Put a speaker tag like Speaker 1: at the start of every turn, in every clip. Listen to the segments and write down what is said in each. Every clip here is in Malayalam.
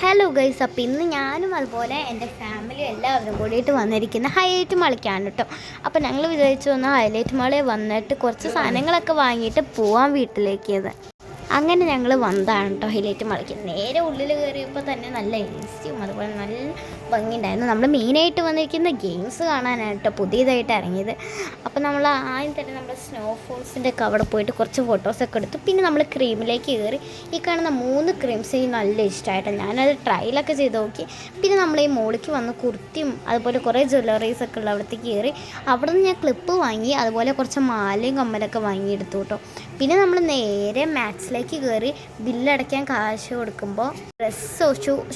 Speaker 1: ഹലോ ഗൈസ്, അപ്പോൾ ഇന്ന് ഞാനും അതുപോലെ എൻ്റെ ഫാമിലി എല്ലാവരും കൂടിയിട്ട് വന്നിരിക്കുന്ന ഹൈലൈറ്റ് മാളിക്കാണ് കേട്ടോ. അപ്പോൾ ഞങ്ങൾ വിചാരിച്ചു വന്നാൽ ഹൈലൈറ്റ് മാളിൽ വന്നിട്ട് കുറച്ച് സാധനങ്ങളൊക്കെ വാങ്ങിയിട്ട് പോവാൻ വീട്ടിലേക്ക്. അങ്ങനെ ഞങ്ങൾ വന്നതാണ് കേട്ടോ ഹൈലൈറ്റ് മാളിക്ക്. നേരെ ഉള്ളിൽ കയറിയപ്പോൾ തന്നെ നല്ല എസിയും അതുപോലെ നല്ല ഭംഗിയുണ്ടായിരുന്നു. നമ്മൾ മെയിനായിട്ട് വന്നിരിക്കുന്ന ഗെയിംസ് കാണാനായിട്ടോ പുതിയതായിട്ട് ഇറങ്ങിയത്. അപ്പോൾ നമ്മൾ ആദ്യം തന്നെ നമ്മൾ സ്നോഫോൾസിൻ്റെ ഒക്കെ അവിടെ പോയിട്ട് കുറച്ച് ഫോട്ടോസൊക്കെ എടുത്തു. പിന്നെ നമ്മൾ ക്രീമിലേക്ക് കയറി. ഈ കാണുന്ന 3 ക്രീംസ് എനിക്ക് നല്ല ഇഷ്ടമായിട്ടോ. ഞാനത് ട്രയലൊക്കെ ചെയ്ത് നോക്കി. പിന്നെ നമ്മൾ ഈ മോളിക്ക് വന്ന് കുർത്തിയും അതുപോലെ കുറേ ജ്വല്ലറീസൊക്കെ ഉള്ള അവിടത്തേക്ക് കയറി. അവിടെ നിന്ന് ഞാൻ ക്ലിപ്പ് വാങ്ങി, അതുപോലെ കുറച്ച് മാലയും കമ്മലൊക്കെ വാങ്ങിയെടുത്തു കേട്ടോ. പിന്നെ നമ്മൾ നേരെ മാക്സിലേക്ക് കയറി ബില്ലടയ്ക്കാൻ കാശ് കൊടുക്കുമ്പോൾ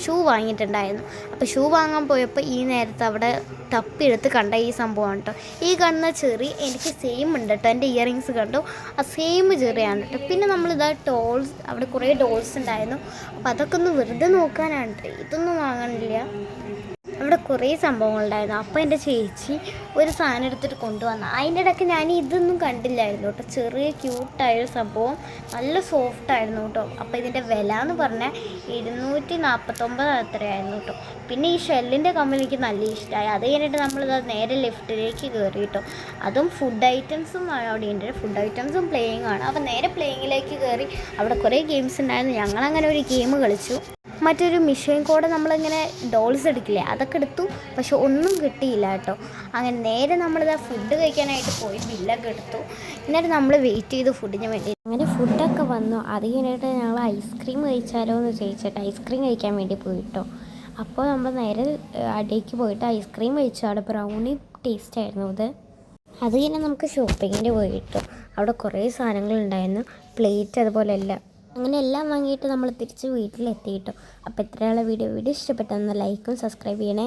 Speaker 1: ഷൂ വാങ്ങിയിട്ടുണ്ടായിരുന്നു. അപ്പോൾ ഷൂ വാങ്ങാൻ പോയപ്പോൾ ഈ നേരത്ത് അവിടെ തപ്പിയെടുത്ത് കണ്ട ഈ സംഭവമാണ് കേട്ടോ. ഈ കാണുന്ന ചെറി എനിക്ക് സെയിം ഉണ്ട് കേട്ടോ. എൻ്റെ ഇയറിങ്സ് കണ്ടു, ആ സെയിം ചെറിയാണ് കേട്ടോ. പിന്നെ നമ്മളിതാ ഡോൾസ്, അവിടെ കുറേ ഡോൾസ് ഉണ്ടായിരുന്നു. അപ്പോൾ അതൊക്കെ ഒന്ന് വെറുതെ നോക്കാനാണ് കേട്ടോ. ഇതൊന്നും വാങ്ങണില്ല. അവിടെ കുറേ സംഭവങ്ങളുണ്ടായിരുന്നു. അപ്പോൾ എൻ്റെ ചേച്ചി ഒരു സാധനം എടുത്തിട്ട് കൊണ്ടുവന്നു. അതിൻ്റെ ഇടയ്ക്ക് ഞാൻ ഇതൊന്നും കണ്ടില്ലായിരുന്നു കേട്ടോ. ചെറിയ ക്യൂട്ടായൊരു സംഭവം, നല്ല സോഫ്റ്റായിരുന്നു കേട്ടോ. അപ്പോൾ ഇതിൻ്റെ വില എന്ന് പറഞ്ഞാൽ 249 അത്രയായിരുന്നു കേട്ടോ. പിന്നെ ഈ ഷെല്ലിൻ്റെ കമ്മൽ എനിക്ക് നല്ല ഇഷ്ടമായി. അത് കഴിഞ്ഞിട്ട് നമ്മളിത് നേരെ ലെഫ്റ്റിലേക്ക് കയറി കേട്ടോ. അതും ഫുഡ് ഐറ്റംസും അവിടെ ഉണ്ട്. ഫുഡ് ഐറ്റംസും പ്ലേയിങ് ആണ്. അപ്പോൾ നേരെ പ്ലേയിങ്ങിലേക്ക് കയറി. അവിടെ കുറേ ഗെയിംസ് ഉണ്ടായിരുന്നു. ഞങ്ങളങ്ങനെ ഒരു ഗെയിം കളിച്ചു. മറ്റൊരു മിഷീൻ കൂടെ നമ്മളിങ്ങനെ ഡോൾസ് എടുക്കില്ലേ, അതൊക്കെ എടുത്തു. പക്ഷെ ഒന്നും കിട്ടിയില്ല കേട്ടോ. അങ്ങനെ നേരെ നമ്മളിത് ഫുഡ് കഴിക്കാനായിട്ട് പോയി ബില്ലൊക്കെ എടുത്തു. എന്നിട്ട് നമ്മൾ വെയിറ്റ് ചെയ്തു ഫുഡിന് വേണ്ടി. അങ്ങനെ ഫുഡൊക്കെ വന്നു. അത് കഴിഞ്ഞിട്ട് ഞങ്ങൾ ഐസ്ക്രീം കഴിച്ചാലോ എന്ന് ചോദിച്ചിട്ട് ഐസ്ക്രീം കഴിക്കാൻ വേണ്ടി പോയിട്ടോ. അപ്പോൾ നമ്മൾ നേരെ അടിയിലേക്ക് പോയിട്ട് ഐസ്ക്രീം കഴിച്ചു. അവിടെ ബ്രൗണി ടേസ്റ്റ് ആയിരുന്നു ഇത്. അത് കഴിഞ്ഞാൽ നമുക്ക് ഷോപ്പിങ്ങിൻ്റെ പോയിട്ടു. അവിടെ കുറേ സാധനങ്ങളുണ്ടായിരുന്നു, പ്ലേറ്റ് അതുപോലെ എല്ലാം. അങ്ങനെ എല്ലാം വാങ്ങിയിട്ട് നമ്മൾ തിരിച്ച് വീട്ടിലെത്തിയിട്ടു. അപ്പോൾ ഇത്രയുള്ള വീഡിയോ ഇഷ്ടപ്പെട്ടെന്ന് ലൈക്കും സബ്സ്ക്രൈബ് ചെയ്യണേ.